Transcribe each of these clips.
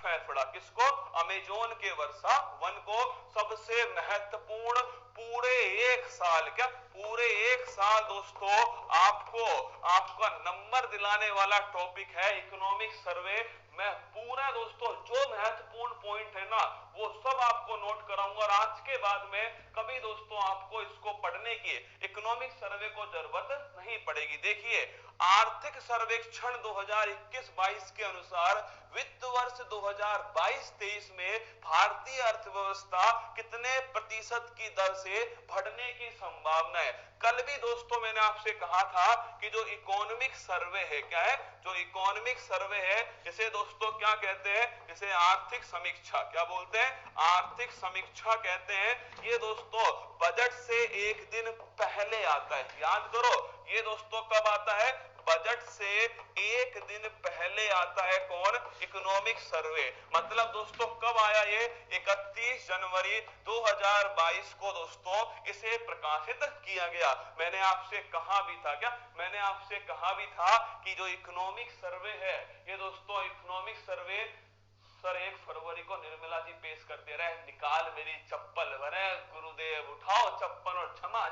फेफड़ा, किसको? अमेजोन के वर्षा वन को। सबसे महत्वपूर्ण पूरे एक साल, क्या पूरे एक साल दोस्तों आपको आपका नंबर दिलाने वाला टॉपिक है इकोनॉमिक सर्वे। मैं पूरा दोस्तों जो महत्वपूर्ण पॉइंट है ना वो सब आपको नोट कराऊंगा और आज के बाद में कभी दोस्तों आपको इसको पढ़ने की इकोनॉमिक सर्वे को जरूरत नहीं पड़ेगी। देखिए, आर्थिक सर्वेक्षण 2021-22 के अनुसार वित्त वर्ष 2022-23 में भारतीय अर्थव्यवस्था कितने प्रतिशत की दर से बढ़ने की संभावना है? कल भी दोस्तों मैंने आपसे कहा था कि जो इकोनॉमिक सर्वे है, क्या है? जो इकोनॉमिक सर्वे है इसे दोस्तों क्या कहते हैं? इसे आर्थिक समीक्षा, क्या बोलते हैं? आर्थिक समीक्षा कहते हैं। ये दोस्तों बजट से एक दिन पहले आता है, याद करो, ये दोस्तों कब आता है? बजट से एक दिन पहले आता है। कौन? Economic survey. मतलब दोस्तों कब आया ये? 31 जनवरी 2022 को दोस्तों इसे प्रकाशित किया गया। मैंने आपसे कहा भी था, क्या मैंने आपसे कहा भी था कि जो इकोनॉमिक सर्वे है ये दोस्तों इकोनॉमिक सर्वे सर 1 फरवरी को निर्मला जी पेश करते रहे। निकाल मेरी चप्पल, अरे गुरुदेव उठाओ चप्पल और क्षमा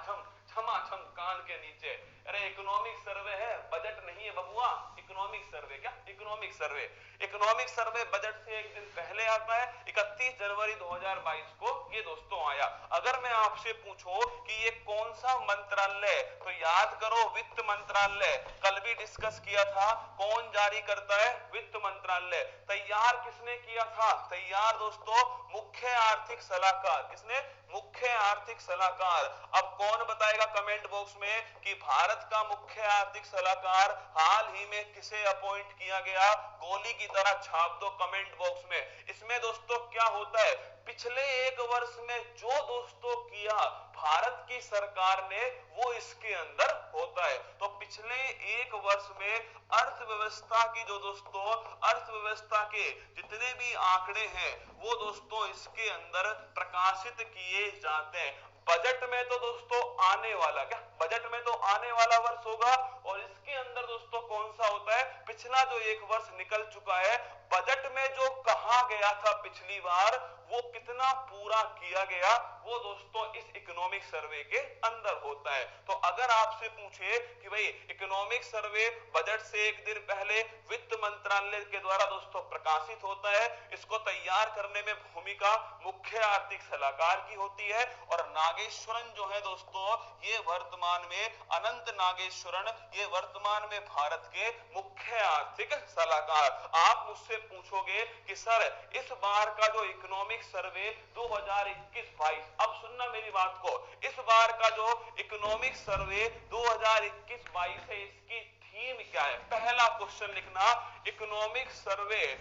छम कान के नीचे। अरे इकोनॉमिक सर्वे है, बजट नहीं है बबुआ, इकोनॉमिक सर्वे। क्या economic survey? Economic survey budget से एक दिन पहले आता है, 31 जनवरी 2022 को ये दोस्तों आया। अगर मैं आपसे पूछूं कि ये कौन सा मंत्रालय, तो याद करो वित्त मंत्रालय। कल भी डिस्कस किया था, कौन जारी करता है? वित्त मंत्रालय। तैयार किसने किया था? तैयार दोस्तों मुख्य आर्थिक सलाहकार। किसने? मुख्य आर्थिक सलाहकार। अब कौन बताएगा कमेंट बॉक्स में कि भारत का मुख्य आर्थिक सलाहकार हाल ही में किसे अपॉइंट किया गया? गोली की तरह छाप दो कमेंट बॉक्स में। इसमें दोस्तों क्या होता है, पिछले एक वर्ष में जो दोस्तों किया भारत की सरकार ने वो इसके अंदर होता है। तो पिछले एक वर्ष में अर्थव्यवस्था की जो दोस्तों अर्थव्यवस्था के जितने भी आंकड़े हैं वो दोस्तों इसके अंदर प्रकाशित किए जाते हैं। बजट में तो दोस्तों आने वाला, क्या बजट में तो आने वाला वर्ष होगा और इसके अंदर दोस्तों कौन सा होता है? पिछला जो एक वर्ष निकल चुका है, बजट में जो कहा गया था पिछली बार वो कितना पूरा किया गया वो दोस्तों इस इकोनॉमिक सर्वे के अंदर होता है। तो अगर आपसे पूछे कि भाई इकोनॉमिक सर्वे बजट से एक दिन पहले वित्त मंत्रालय के द्वारा दोस्तों प्रकाशित होता है, इसको तैयार करने में भूमिका मुख्य आर्थिक सलाहकार की होती है और नागेश्वरन जो है दोस्तों ये वर्तमान में अनंत नागेश्वरन ये वर्तमान में भारत के मुख्य आर्थिक सलाहकार। आप मुझसे पूछोगे कि सर इस बार का जो इकोनॉमिक सर्वे 2021-22, अब सुनना मेरी बात को, इस बार का जो इकोनॉमिक सर्वे 2021-22 है इसकी थीम क्या है? पहला क्वेश्चन लिखना, इकोनॉमिक सर्वे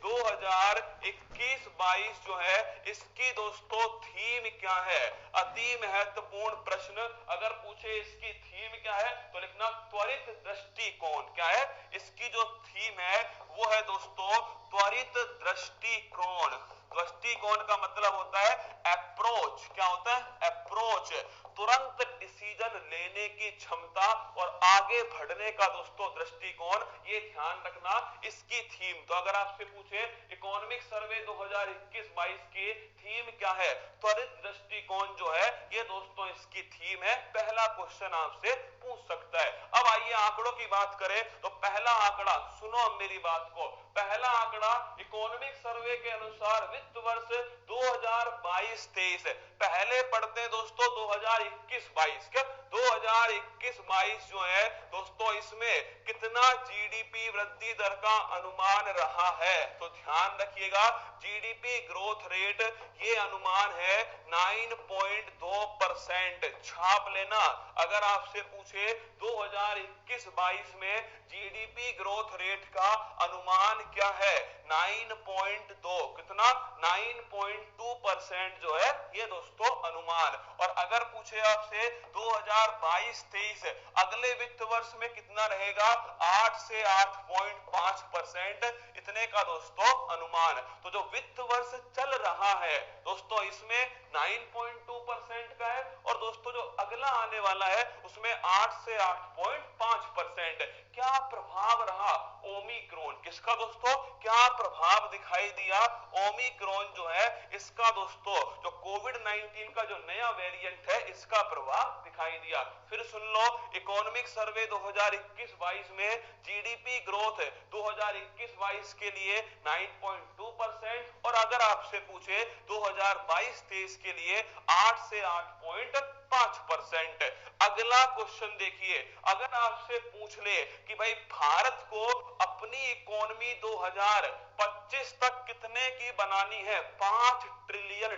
2021-22 जो है इसकी दोस्तों थीम क्या है? अति महत्वपूर्ण प्रश्न। अगर पूछे इसकी थीम क्या है तो लिखना त्वरित दृष्टिकोण। क्या है इसकी जो थीम है? वो है दोस्तों त्वरित दृष्टिकोण। दृष्टिकोण का मतलब होता है अप्रोच। क्या होता है? अप्रोच, तुरंत डिसीजन लेने की क्षमता और आगे बढ़ने का दोस्तों दृष्टिकोण, ये ध्यान रखना इसकी थीम। तो अगर आपसे पूछे इकोनॉमिक सर्वे 2021-22 की थीम क्या है? त्वरित दृष्टिकोण जो है ये दोस्तों इसकी थीम है। पहला क्वेश्चन आपसे पूछ सकता है। अब आइए आंकड़ों की बात करें तो पहला आंकड़ा सुनो मेरी बात को। पहला आंकड़ा इकोनॉमिक सर्वे के अनुसार वित्त वर्ष 2022-23 पहले पढ़ते हैं दोस्तों 2021-22। क्या 2021-22 जो है दोस्तों इसमें कितना जीडीपी वृद्धि दर का अनुमान रहा है? तो ध्यान रखिएगा जीडीपी ग्रोथ रेट ये अनुमान है 9.2%। छाप लेना। अगर आपसे पूछे 2021-22 में जीडीपी ग्रोथ रेट का अनुमान क्या है? 9.2, कितना? 9.2% जो है ये दोस्तों अनुमान। और अगर पूछे आपसे 2022-23 अगले वित्त वर्ष में कितना रहेगा? 8 से 8.5% इतने का दोस्तों अनुमान। तो जो वित्त वर्ष चल रहा है दोस्तों इसमें 9.2% का है और दोस्तों जो अगला आने वाला है उसमें 8 से 8.5%। क्या प्रभाव रहा ओमिक्रॉन, किसका दोस्तों क्या प्रभाव दिखाई दिया, ओमिक्रॉन जो है इसका दोस्तों, जो कोविड-19 का जो नया वेरिएंट है इसका प्रभाव दिखाई दिया। फिर सुन लो, इकोनॉमिक सर्वे 2021-22 में जीडीपी ग्रोथ 2021-22 के लिए 9.2% और अगर आपसे पूछे 2022-23 के लिए 8 से 8.5%। अगला क्वेश्चन देखिए, अगर आपसे पूछ ले कि भाई भारत को अपनी इकोनॉमी 2025 तक कितने की बनानी है, $5 ट्रिलियन।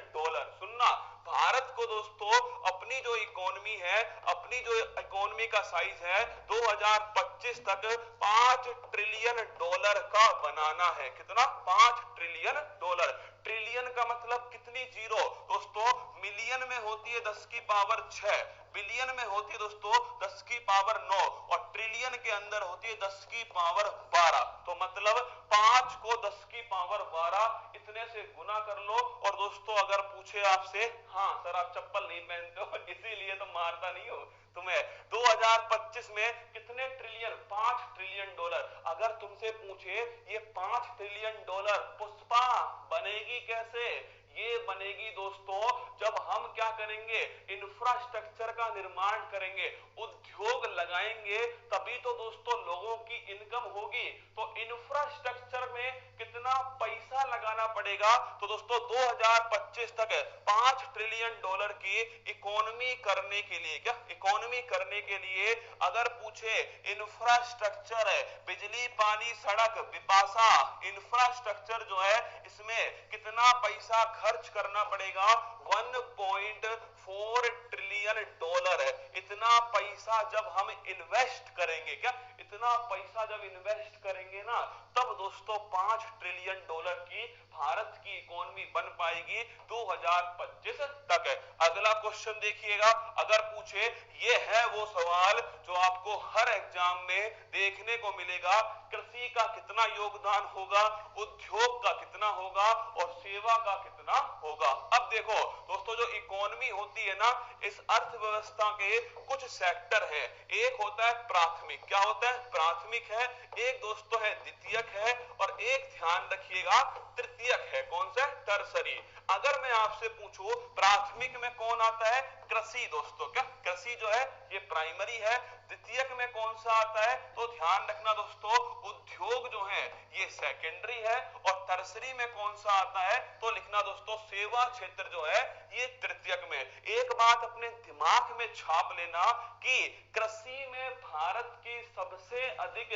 सुनना, भारत को दोस्तों अपनी जो इकोनॉमी है, अपनी जो इकोनॉमी का साइज है 2025 तक $5 ट्रिलियन का बनाना है। कितना? $5 ट्रिलियन। ट्रिलियन का मतलब कितनी जीरो दोस्तों, मिलियन में होती है 10 की पावर 6, बिलियन में होती है दोस्तों 10 की पावर 9 और ट्रिलियन के अंदर होती है 10 की पावर 12। तो मतलब 5 को 10 की पावर 12 इतने से गुना कर लो। और दोस्तों अगर पूछे आपसे, हाँ सर आप चप्पल नहीं पहनते हो इसीलिए तो मारता नहीं हो तुम्हें, 2025 में कितने ट्रिलियन? $5 ट्रिलियन। अगर तुमसे पूछे ये $5 ट्रिलियन पुष्पा बनेगी कैसे, ये बनेगी दोस्तों जब हम क्या करेंगे, इंफ्रास्ट्रक्चर का निर्माण करेंगे, उद्योग लगाएंगे, तभी तो दोस्तों लोगों की इनकम होगी। तो इंफ्रास्ट्रक्चर में कितना पैसा लगाना पड़ेगा? तो दोस्तों 2025 तक $5 ट्रिलियन की इकोनॉमी करने के लिए, क्या इकोनॉमी करने के लिए अगर पूछे इंफ्रास्ट्रक्चर, बिजली पानी सड़क बिपाशा इंफ्रास्ट्रक्चर जो है इसमें कितना पैसा खर्च करना पड़ेगा? $1.4 ट्रिलियन। इतना पैसा जब हम इन्वेस्ट करेंगे, क्या इतना पैसा जब इन्वेस्ट करेंगे ना, तब दोस्तों $5 ट्रिलियन की भारत की इकोनॉमी बन पाएगी 2025 तक। अगला क्वेश्चन देखिएगा, अगर पूछे, ये है वो सवाल जो आपको हर एग्जाम में देखने को मिलेगा, कृषि का कितना योगदान होगा, उद्योग का कितना होगा और सेवा का कितना होगा। अब देखो दोस्तों, जो इकोनॉमी होती है ना, इस अर्थव्यवस्था के कुछ सेक्टर है। एक होता है प्राथमिक, क्या होता है? प्राथमिक है। एक दोस्तों है द्वितीयक है और एक ध्यान रखिएगा तृतीयक है। कौन सा? टर्सरी। अगर मैं आपसे पूछूं प्राथमिक में कौन आता है? कृषि दोस्तों, क्या कृषि जो है ये प्राइमरी है। द्वितीयक में कौन सा आता है? तो ध्यान रखना दोस्तों, उद्योग जो है ये सेकेंडरी है। और टर्सरी में कौन सा आता है? तो लिखना दोस्तों सेवा क्षेत्र जो है ये तृतीयक में। एक बात अपने दिमाग में छाप लेना कि कृषि में भारत की सबसे अधिक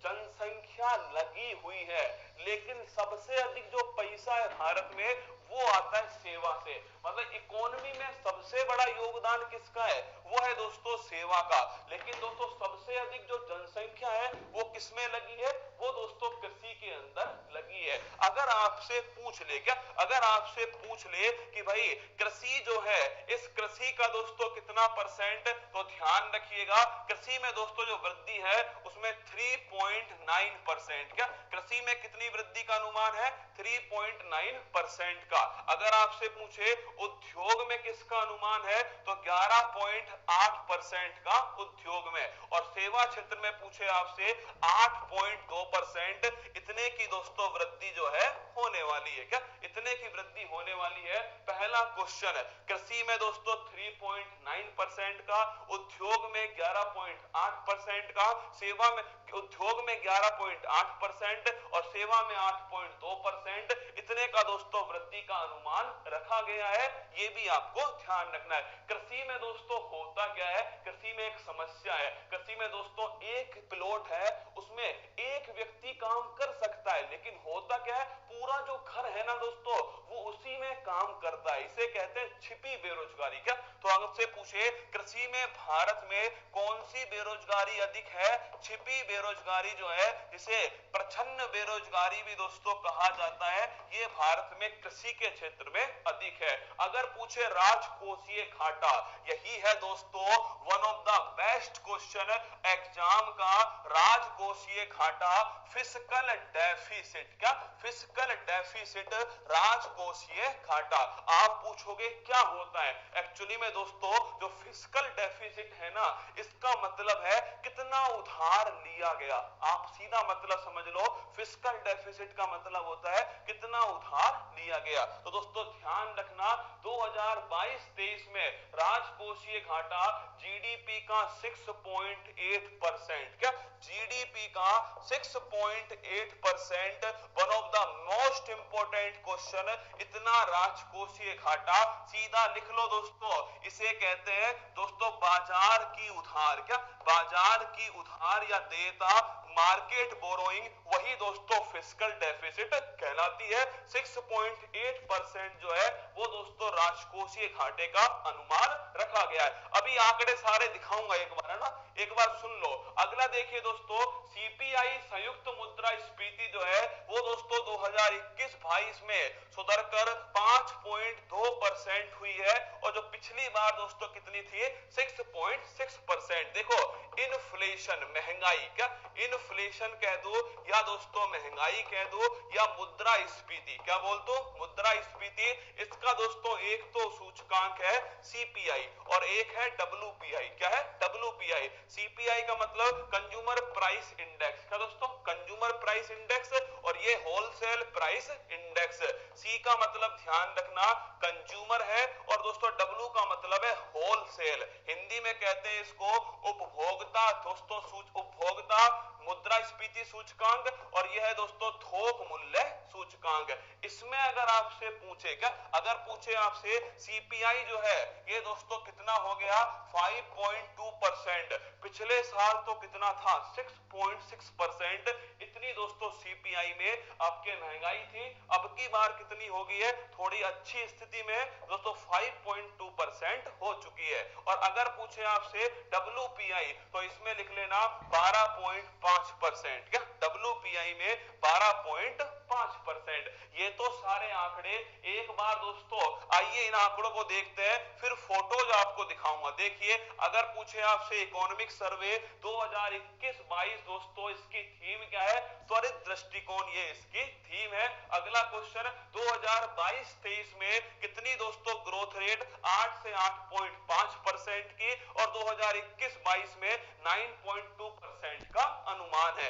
जनसंख्या लगी हुई है, लेकिन सबसे अधिक जो पैसा है भारत में वो आता है सेवा से। मतलब इकोनॉमी में सबसे बड़ा योगदान किसका है? वो है दोस्तों सेवा का। लेकिन दोस्तों सबसे अधिक जो जनसंख्या है वो किसमें लगी है? वो दोस्तों कृषि के अंदर लगी है। अगर आपसे पूछ ले, क्या अगर आपसे पूछ ले कि भाई कृषि जो है, इस कृषि का दोस्तों कितना परसेंट, तो ध्यान रखिएगा कृषि में दोस्तों जो वृद्धि है उसमें 3.9%। क्या कृषि में कितनी वृद्धि का अनुमान है? 3.9% का। अगर आपसे पूछे उद्योग में किसका अनुमान है, तो 11.8% का उद्योग में। और सेवा क्षेत्र में पूछे आपसे 8.2%। इतने की दोस्तों वृद्धि जो है होने वाली है। क्या इतने की वृद्धि होने वाली है? पहला क्वेश्चन है, कृषि में दोस्तों 3.9% का, उद्योग में 11.8% का, सेवा में उद्योग में 11.8% और सेवा में 8.2%। इतने का दोस्तों वृद्धि का अनुमान रखा गया है, ये भी आपको ध्यान रखना है। कृषि में दोस्तों होता क्या है? कृषि में एक समस्या है। कृषि में दोस्तों एक प्लॉट है, उसमें एक व्यक्ति काम कर सकता है, लेकिन होता क्या है, पूरा जो घर है ना दोस्तों वो उसी में काम करता है। इसे कहते हैं छिपी बेरोजगारी। क्या तो आपसे पूछे कृषि में भारत में कौन सी बेरोजगारी अधिक है? छिपी बेरोजगारी जो है, जिसे प्रच्छन्न बेरोजगारी भी दोस्तों कहा जाता है, ये भारत में कृषि के क्षेत्र में अधिक है। अगर पूछे राजकोषीय घाटा, यही है दोस्तों one of the best question exam का, राजकोषीय घाटा, फिस्कल डेफिसिट। क्या फिस्कल डेफिसिट, राजकोषीय घाटा। आप पूछोगे क्या होता है? एक्चुअली में दोस्तों जो फिस्कल डेफिसिट है ना, इसका मतलब है कितना उधार लिया दिया गया। आप सीधा मतलब समझ लो, फिस्कल डेफिसिट का मतलब होता है कितना उधार लिया गया। तो दोस्तों ध्यान रखना 2022-23 में राजकोषीय घाटा जीडीपी का 6.8%, क्या जीडीपी का 6.8%, one of the most important question, इतना राजकोषीय घाटा, सीधा लिख लो दोस्तों, इसे कहते हैं दोस्तों बाजार की उधार, क्या बाजार की उधार या देयता, मार्केट बोरोइंग, वही दोस्तों फिस्कल डेफिसिट कहलाती है। 6.8% जो है वो दोस्तों राजकोषीय घाटे का अनुमान रखा गया है। अभी आंकड़े सारे दिखाऊंगा एक बार, है ना, एक बार सुन लो। अगला देखिए दोस्तों, सीपीआई संयुक्त मुद्रास्फीति जो है वो दोस्तों 2021-22 में सुधरकर 5.2% हुई है, और जो पिछली बार दोस्तों कितनी थी, 6.6%। देखो इन्फ्लेशन, महंगाई, क्या इन्फ्लेशन कह दो या दोस्तों महंगाई कह दो या मुद्रास्फीति, क्या बोल दो, मुद्रास्फीति, इसका दोस्तों एक तो सूचकांक है सीपीआई और एक है डब्ल्यूपीआई। क्या है डब्ल्यूपीआई? सीपीआई का मतलब कंज्यूमर प्राइस इंडेक्स, क्या दोस्तों कंज्यूमर प्राइस इंडेक्स, और ये होलसेल प्राइस इंडेक्स। सी का मतलब ध्यान रखना कंज्यूमर है, और दोस्तों डब्ल्यू का मतलब है होलसेल। हिंदी में कहते हैं इसको उपभोक्ता दोस्तों उपभोक्ता मुद्रास्फीति सूचकांक, और यह है दोस्तों थोक मूल्य सूचकांक। इसमें अगर आपसे पूछे, क्या अगर पूछे आपसे सीपीआई जो है ये दोस्तों कितना हो गया, 5.2%, पिछले साल तो कितना था 6.6%, इतनी दोस्तों सीपीआई में आपके महंगाई थी। अब की बार कितनी हो गई है, थोड़ी अच्छी स्थिति में दोस्तों 5.2% हो चुकी है। और अगर पूछे आपसे डब्ल्यूपीआई तो इसमें लिख लेना 12.5%, क्या डब्ल्यूपीआई में 12.5%। ये तो सारे आंकड़े। एक बार दोस्तों आइए इन आंकड़ों को देखते हैं, फिर फोटोज आपको दिखाऊंगा। देखिए अगर पूछे आपसे इकोनॉमिक सर्वे 2021-22 दोस्तों इसकी थीम क्या है, त्वरित दृष्टिकोण, ये इसकी थीम है। अगला क्वेश्चन 2022-23 में कितनी दोस्तों ग्रोथ रेट, 8 से 8.5% की, और 2021-22 में 9.2% का अनुमान है।